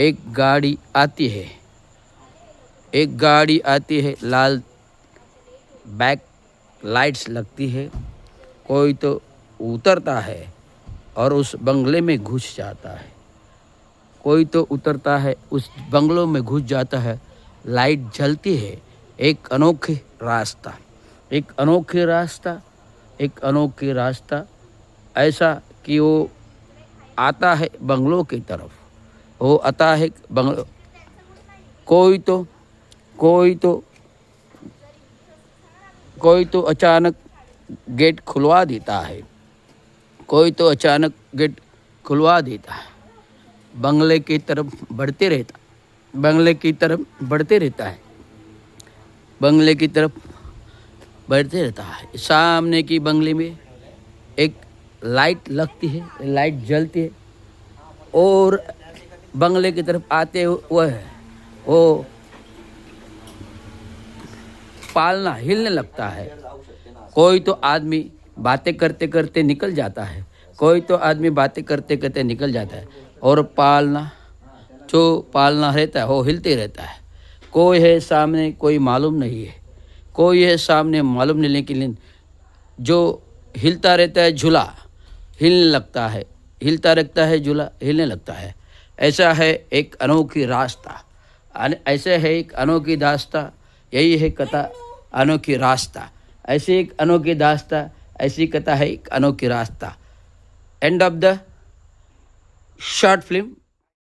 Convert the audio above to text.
एक गाड़ी आती है, एक गाड़ी आती है, लाल बैक लाइट्स लगती है। कोई तो उतरता है और उस बंगले में घुस जाता है। कोई तो उतरता है, उस बंगलों में घुस जाता है, लाइट जलती है। एक अनोखी रास्ता, एक अनोखी रास्ता, एक अनोखी रास्ता, ऐसा कि वो आता है बंगलों की तरफ, वो आता है बंगलो। कोई तो कोई तो कोई तो अचानक गेट खुलवा देता है, कोई तो अचानक गेट खुलवा देता है, बंगले की तरफ बढ़ते रहता, बंगले की तरफ बढ़ते रहता है, बंगले की तरफ बढ़ते रहता है। सामने की बंगले में एक लाइट लगती है, लाइट जलती है और बंगले की तरफ आते हुए वो पालना हिलने लगता है। कोई तो आदमी बातें करते करते निकल जाता है, कोई तो आदमी बातें करते करते निकल जाता है और पालना जो पालना रहता है वो हिलते रहता है। कोई है सामने, कोई मालूम नहीं है, कोई है सामने मालूम नहीं, लेकिन जो हिलता रहता है झूला हिलने लगता है, हिलता रहता है झूला हिलने लगता है। ऐसा है एक अनोखी रास्ता, ऐसे है एक अनोखी दास्ता, यही है कथा अनोखी रास्ता। ऐसी एक अनोखी दास्ता, ऐसी कथा है एक अनोखी रास्ता। End of the short film.